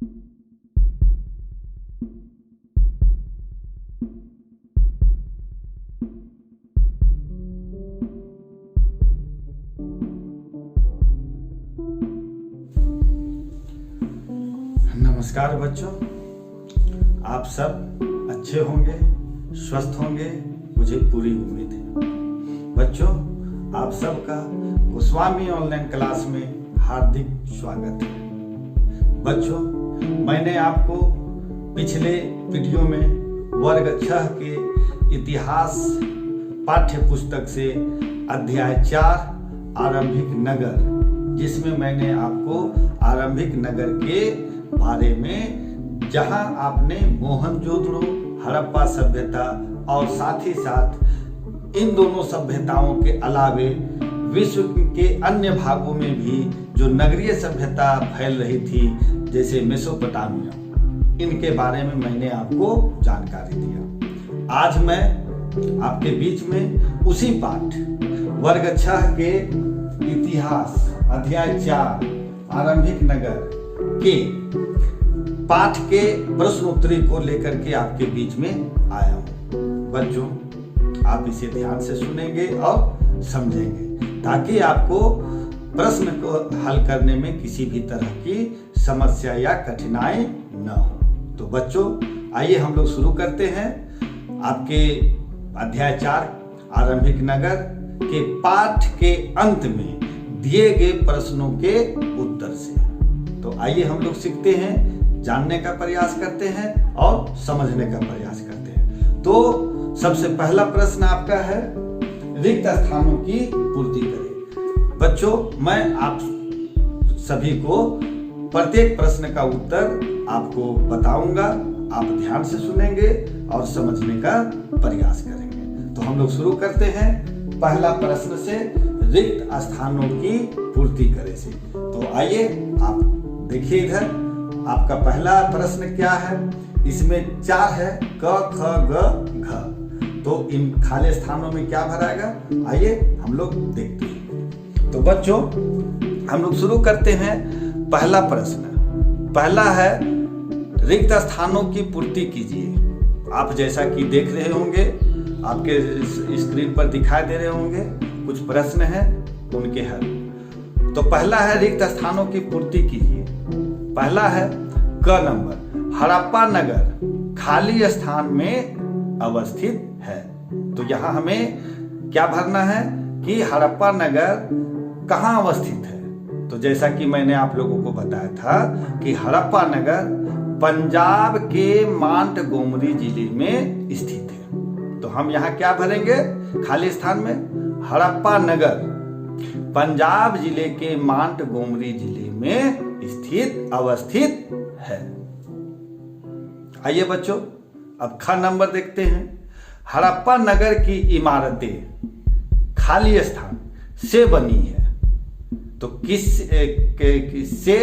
नमस्कार बच्चों, आप सब अच्छे होंगे, स्वस्थ होंगे, मुझे पूरी उम्मीद है। बच्चों, आप सबका गोस्वामी ऑनलाइन क्लास में हार्दिक स्वागत है। बच्चों, मैंने आपको पिछले वीडियो में वर्ग 6 के इतिहास पाठ्य पुस्तक से अध्याय 4 आरंभिक नगर, जिसमें मैंने आपको आरंभिक नगर के बारे में, जहां आपने मोहनजोदड़ो, हड़प्पा सभ्यता और साथ ही साथ इन दोनों सभ्यताओं के अलावे विश्व के अन्य भागों में भी जो नगरीय सभ्यता फैल रही थी, जैसे मेसोपोटामिया, इनके बारे में मैंने आपको जानकारी दिया। आज मैं आपके बीच में उसी पाठ वर्ग 6 के इतिहास अध्याय 4 आरंभिक नगर के पाठ के प्रश्नोत्तरी को लेकर के आपके बीच में आया हूं। बच्चों, आप इसे ध्यान से सुनेंगे और समझेंगे, ताकि आपको प्रश्न को हल करने में किसी भी तरह की समस्या या कठिनाई न हो। तो बच्चों, आइए हम लोग शुरू करते हैं आपके अध्याय 4 आरंभिक नगर के पाठ के अंत में दिए गए प्रश्नों के उत्तर से। तो आइए हम लोग सीखते हैं, जानने का प्रयास करते हैं और समझने का प्रयास करते हैं। तो सबसे पहला प्रश्न आपका है, रिक्त स्थानों की पूर्ति करें। बच्चों, मैं आप सभी को प्रत्येक प्रश्न का उत्तर आपको बताऊंगा, आप ध्यान से सुनेंगे और समझने का प्रयास करेंगे। तो हम लोग शुरू करते हैं पहला प्रश्न से, रिक्त स्थानों की पूर्ति करें से। तो आइए आप देखिए, इधर आपका पहला प्रश्न क्या है। इसमें 4 है, क, ख, ग, घ। तो इन खाली स्थानों में क्या भराएगा, आइए हम लोग देखते हैं। तो बच्चों, हम लोग शुरू करते हैं पहला प्रश्न। पहला है, रिक्त स्थानों की पूर्ति कीजिए। आप जैसा कि देख रहे होंगे, आपके स्क्रीन पर दिखाई दे रहे होंगे कुछ प्रश्न हैं, उनके हल। तो पहला है, रिक्त स्थानों की पूर्ति कीजिए। पहला है क नंबर, हड़प्पा नगर खाली स्थान में अवस्थित है। तो यहां हमें क्या भरना है कि हड़प्पा नगर कहां अवस्थित है। तो जैसा कि मैंने आप लोगों को बताया था कि हड़प्पा नगर पंजाब के मांटगोमरी जिले में स्थित है। तो हम यहां क्या भरेंगे खाली स्थान में, हड़प्पा नगर पंजाब जिले के मांटगोमरी जिले में स्थित अवस्थित है। आइए बच्चों, अब ख नंबर देखते हैं। हड़प्पा नगर की इमारतें खाली स्थान से बनी है। तो किससे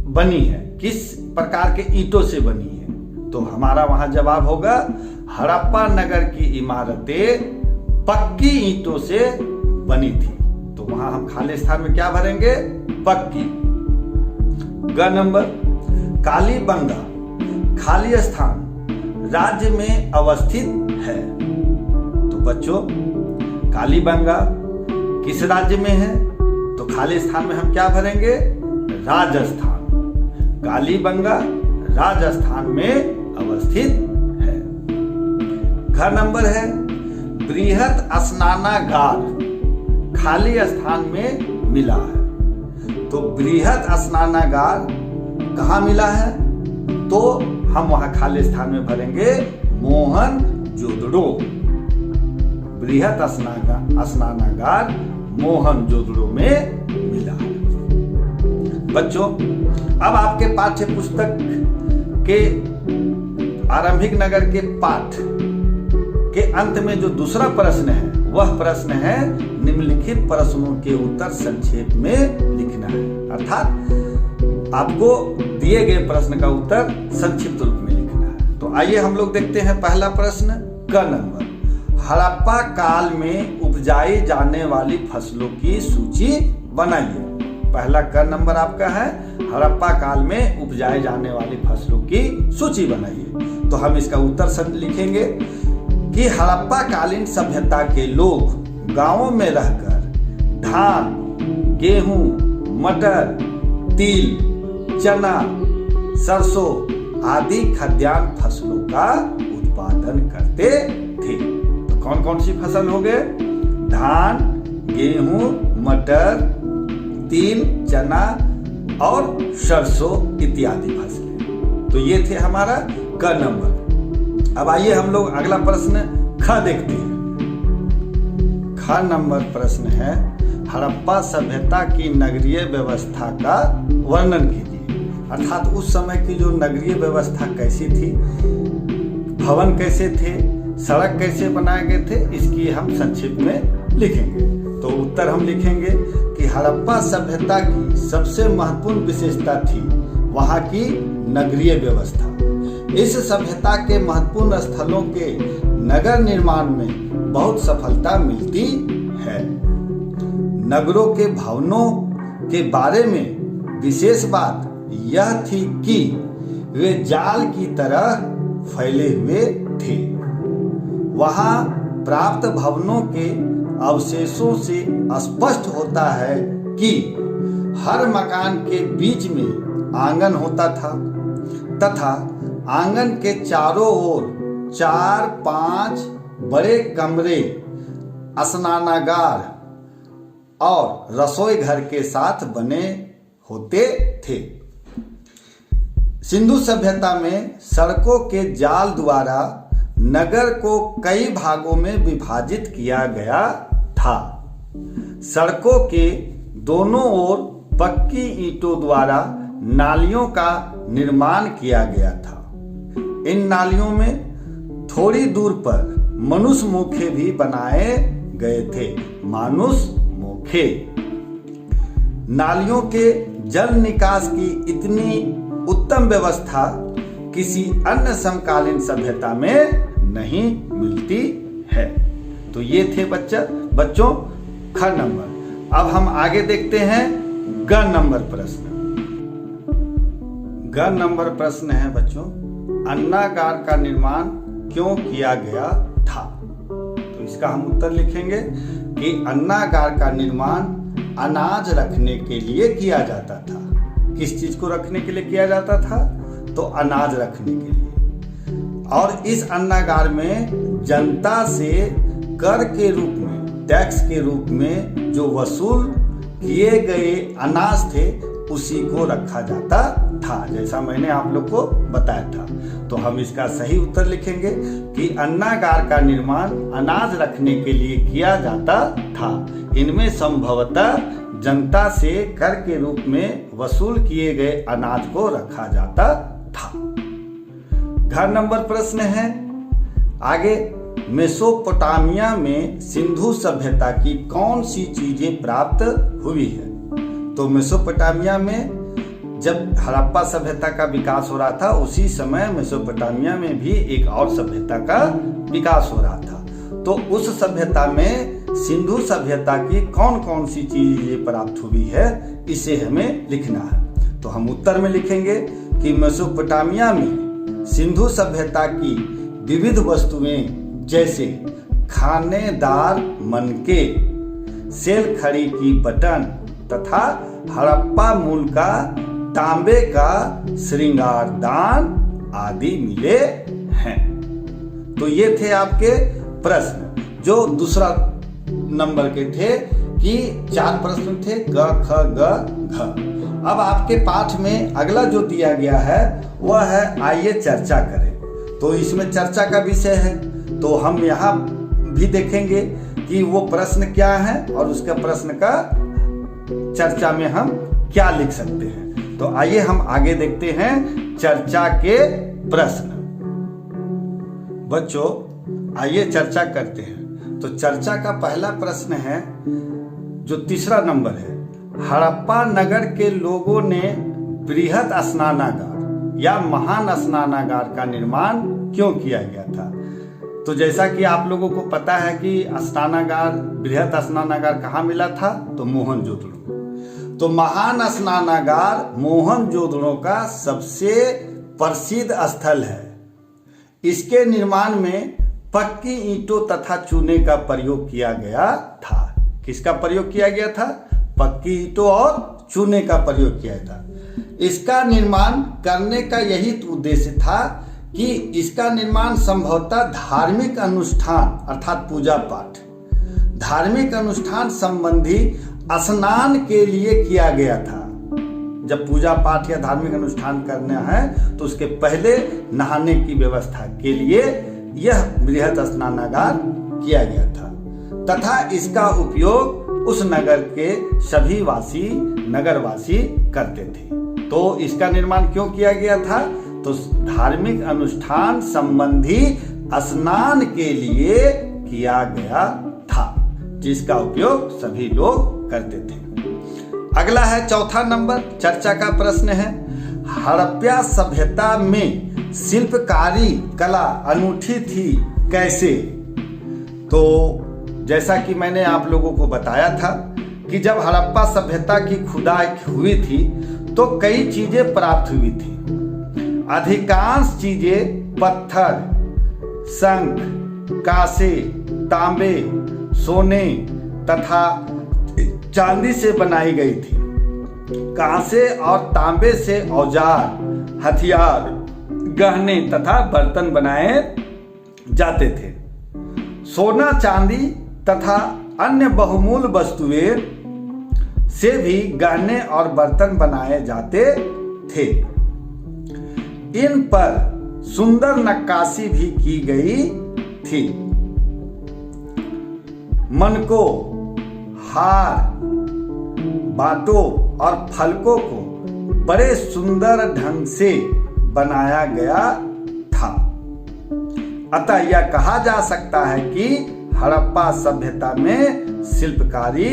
बनी है, किस प्रकार के ईंटों से बनी है। तो हमारा वहां जवाब होगा, हड़प्पा नगर की इमारतें पक्की ईंटों से बनी थी। तो वहां हम खाली स्थान में क्या भरेंगे, पक्की। ग नंबर, कालीबंगा खाली स्थान राज्य में अवस्थित है। तो बच्चों, कालीबंगा किस राज्य में है। तो खाली स्थान में हम क्या भरेंगे, राजस्थान। कालीबंगा राजस्थान में अवस्थित है। घ नंबर है, बृहत स्नानागार खाली स्थान में मिला है। तो बृहत स्नानागार कहां मिला है, तो हम वहां खाली स्थान में भरेंगे मोहनजोदड़ो। बृहत स्नानागार मोहनजोदड़ो में मिला है। बच्चों, अब आपके पाठ्य पुस्तक के आरंभिक नगर के पाठ के अंत में जो दूसरा प्रश्न है, वह प्रश्न है, निम्नलिखित प्रश्नों के उत्तर संक्षेप में लिखना है। अर्थात आपको दिए गए प्रश्न का उत्तर संक्षिप्त रूप में लिखना है। तो आइए हम लोग देखते हैं पहला प्रश्न, क नंबर, हड़प्पा काल में उपजाई जाने वाली फसलों की सूची बनाइए। पहला क नंबर आपका है हड़प्पा काल में उपजाए जाने वाली फसलों की सूची बनाइए। तो हम इसका उत्तर सब लिखेंगे कि हड़प्पा कालीन सभ्यता के लोग गांवों में रहकर धान, गेहूं, मटर, तिल, चना, सरसों आदि खाद्यान्न फसलों का उत्पादन करते थे। तो कौन कौन सी फसल हो गए? धान, गेहूं, मटर, तिल, चना और सरसों इत्यादि फसलें। तो ये थे हमारा क नंबर। अब आइए हम लोग अगला प्रश्न ख देखते हैं। ख नंबर प्रश्न है हड़प्पा सभ्यता की नगरीय व्यवस्था का वर्णन कीजिए। अर्थात उस समय की जो नगरीय व्यवस्था कैसी थी, भवन कैसे थे, सड़क कैसे बनाए गए थे, इसकी हम संक्षिप्त में लिखेंगे। तो उत्तर हम लिखेंगे कि हड़प्पा सभ्यता की सबसे महत्वपूर्ण विशेषता थी वहां की नगरीय व्यवस्था। इस सभ्यता के महत्वपूर्ण स्थलों के नगर निर्माण में बहुत सफलता मिलती है। नगरों के भवनों के बारे में विशेष बात यह थी कि वे जाल की तरह फैले हुए थे। वहां प्राप्त भवनों के अवशेषों से स्पष्ट होता है कि हर मकान के बीच में आंगन होता था तथा आंगन के चारों ओर 4-5 बड़े कमरे, स्नानागार और रसोई घर के साथ बने होते थे। सिंधु सभ्यता में सड़कों के जाल द्वारा नगर को कई भागों में विभाजित किया गया था। सड़कों के दोनों ओर पक्की ईंटों द्वारा नालियों का निर्माण किया गया था। इन नालियों में थोड़ी दूर पर मनुष्य मुखे भी बनाए गए थे। मानुष मुखे। नालियों के जल निकास की इतनी उत्तम व्यवस्था किसी अन्य समकालीन सभ्यता में नहीं मिलती है। तो ये थे बच्चों ख नंबर। अब हम आगे देखते हैं ग नंबर प्रश्न। ग नंबर प्रश्न है बच्चों, अन्नागार का निर्माण क्यों किया गया था? तो इसका हम उत्तर लिखेंगे कि अन्नागार का निर्माण अनाज रखने के लिए किया जाता था। किस चीज को रखने के लिए किया जाता था? तो अनाज रखने के लिए। और इस अन्नागार में जनता से कर के रूप में, टैक्स के रूप में जो वसूल किए गए अनाज थे उसी को रखा जाता था, जैसा मैंने आप लोग को बताया था। तो हम इसका सही उत्तर लिखेंगे कि अन्नागार का निर्माण अनाज रखने के लिए किया जाता था। इनमें संभवतः जनता से कर के रूप में वसूल किए गए अनाज को रखा जाता था। घ नंबर प्रश्न है आगे, मेसोपोटामिया में सिंधु सभ्यता की कौन सी चीजें प्राप्त हुई है? तो मेसोपोटामिया में जब हड़प्पा सभ्यता का विकास हो रहा था उसी समय मेसोपोटामिया में भी एक और सभ्यता का विकास हो रहा था। तो उस सभ्यता में सिंधु सभ्यता की कौन कौन सी चीजें प्राप्त हुई है इसे हमें लिखना है। तो हम उत्तर में लिखेंगे कि मेसोपोटामिया में सिंधु सभ्यता की विविध वस्तुएं जैसे खानेदार मनके, सेल खड़ी की बटन तथा हड़प्पा मूल का तांबे का श्रृंगारदान आदि मिले हैं। तो ये थे आपके प्रश्न जो दूसरा नंबर के थे कि 4 प्रश्न थे ग ख ग घ। अब आपके पाठ में अगला जो दिया गया है वह है आइए चर्चा करें। तो इसमें चर्चा का विषय है, तो हम यहाँ भी देखेंगे कि वो प्रश्न क्या है और उसके प्रश्न का चर्चा में हम क्या लिख सकते हैं। तो आइए हम आगे देखते हैं चर्चा के प्रश्न। बच्चों आइए चर्चा करते हैं। तो चर्चा का पहला प्रश्न है जो तीसरा नंबर है, हड़प्पा नगर के लोगों ने बृहद स्नानागार या महान स्नानागार का निर्माण क्यों किया गया था? तो जैसा कि आप लोगों को पता है कि स्नानागार, बृहद स्नानागार कहाँ मिला था? तो मोहनजोदड़ो। तो महान स्नानागार मोहनजोदड़ो का सबसे प्रसिद्ध स्थल है। इसके निर्माण में पक्की ईंटों तथा चूने का प्रयोग किया गया था। किसका प्रयोग किया गया था? पक्की ईंटों और चूने का प्रयोग किया था। इसका निर्माण करने का यही उद्देश्य था कि इसका निर्माण संभवतः धार्मिक अनुष्ठान अर्थात पूजा पाठ, धार्मिक अनुष्ठान संबंधी स्नान के लिए किया गया था। जब पूजा पाठ या धार्मिक अनुष्ठान करना है तो उसके पहले नहाने की व्यवस्था के लिए यह बृहत स्नानागार किया गया था तथा इसका उपयोग उस नगर के सभी नगरवासी करते थे। तो इसका निर्माण क्यों किया गया था? तो धार्मिक अनुष्ठान संबंधी स्नान के लिए किया गया था, जिसका उपयोग सभी लोग करते थे। अगला है चौथा नंबर, चर्चा का प्रश्न है, हड़प्पा सभ्यता में शिल्पकारी कला अनूठी थी कैसे? तो जैसा कि मैंने आप लोगों को बताया था कि जब हड़प्पा सभ्यता की खुदाई हुई थी तो कई चीजें प्राप्त हुई थी। अधिकांश चीजें पत्थर, शंख, कांसे, तांबे, सोने तथा चांदी से बनाई गई थी। कांसे और तांबे से औजार, हथियार, गहने तथा बर्तन बनाए जाते थे। सोना, चांदी तथा अन्य बहुमूल्य वस्तुएं से भी गहने और बर्तन बनाए जाते थे। इन पर सुंदर नक्काशी भी की गई थी। मनकों, हार, बाटों और फलकों को बड़े सुंदर ढंग से बनाया गया था। अतः यह कहा जा सकता है कि हड़प्पा सभ्यता में शिल्पकारी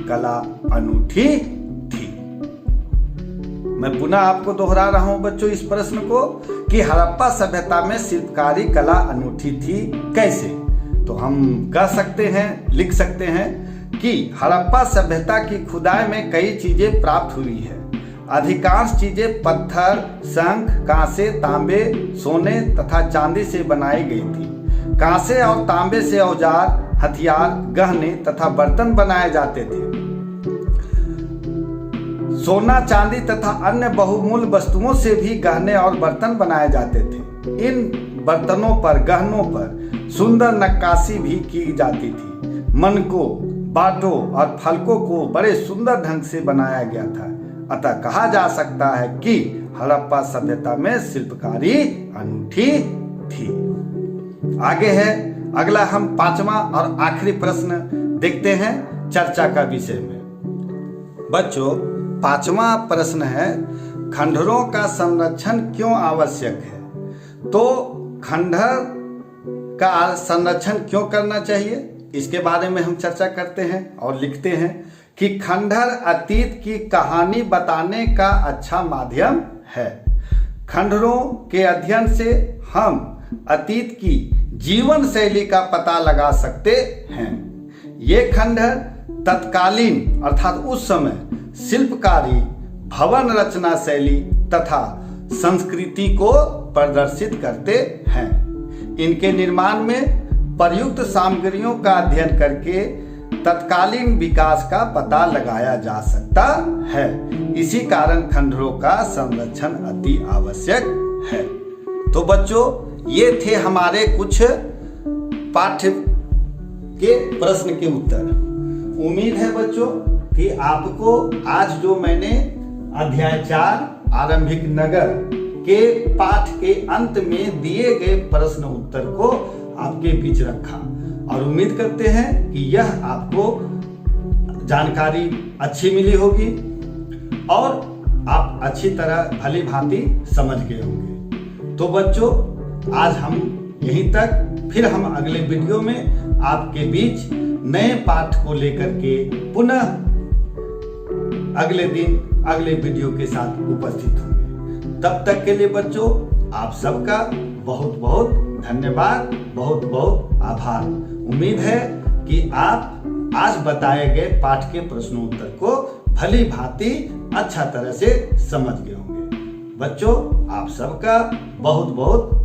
कला अनूठी थी। मैं पुनः आपको दोहरा रहा हूं बच्चों इस प्रश्न को कि हड़प्पा सभ्यता में शिल्पकारी कला अनूठी थी कैसे? तो हम कह सकते हैं, लिख सकते हैं कि हड़प्पा सभ्यता की खुदाई में कई चीजें प्राप्त हुई है। अधिकांश चीजें पत्थर, शंख, कांसे, तांबे, सोने तथा चांदी से बनाई गई थी। कांसे और तांबे से औजार, हथियार, गहने तथा बर्तन बनाए जाते थे। सोना, चांदी तथा अन्य बहुमूल्य वस्तुओं से भी गहने और बर्तन बनाए जाते थे। इन बर्तनों पर, गहनों पर सुंदर नक्काशी भी की जाती थी। मनकों, बाटों और फलकों को बड़े सुंदर ढंग से बनाया गया था। अतः कहा जा सकता है कि हड़प्पा सभ्यता में शिल्पकारी अनूठी थी। आगे है अगला, हम पांचवा और आखिरी प्रश्न देखते हैं चर्चा का विषय में। बच्चों, पांचवा प्रश्न है, खंडहरों का संरक्षण क्यों आवश्यक है? तो खंडहर का संरक्षण क्यों करना चाहिए, इसके बारे में हम चर्चा करते हैं और लिखते हैं कि खंडहर अतीत की कहानी बताने का अच्छा माध्यम है। खंडहरों के अध्ययन से हम अतीत की जीवन शैली का पता लगा सकते हैं। ये खंडहर तत्कालीन अर्थात उस समय शिल्पकारी, भवन रचना शैली तथा संस्कृति को प्रदर्शित करते हैं। इनके निर्माण में प्रयुक्त सामग्रियों का अध्ययन करके तत्कालीन विकास का पता लगाया जा सकता है। इसी कारण खंडहरों का संरक्षण अति आवश्यक है। तो बच्चों, ये थे हमारे कुछ पाठ्य के प्रश्न के उत्तर। उम्मीद है बच्चों कि आपको आज जो मैंने अध्याय 4 आरंभिक नगर के पाठ के अंत में दिए गए प्रश्न उत्तर को आपके बीच रखा, और उम्मीद करते हैं कि यह आपको जानकारी अच्छी मिली होगी और आप अच्छी तरह भली भांति समझ गए होंगे। तो बच्चों, आज हम यहीं तक, फिर हम अगले वीडियो में आपके बीच नए पाठ को लेकर के पुनः अगले दिन अगले वीडियो के साथ उपस्थित होंगे। तब तक के लिए बच्चों, आप सबका बहुत बहुत धन्यवाद, बहुत बहुत आभार। उम्मीद है कि आप आज बताए गए पाठ के प्रश्नोत्तर को भली भांति अच्छा तरह से समझ गए होंगे। बच्चों, आप सबका बहुत बहुत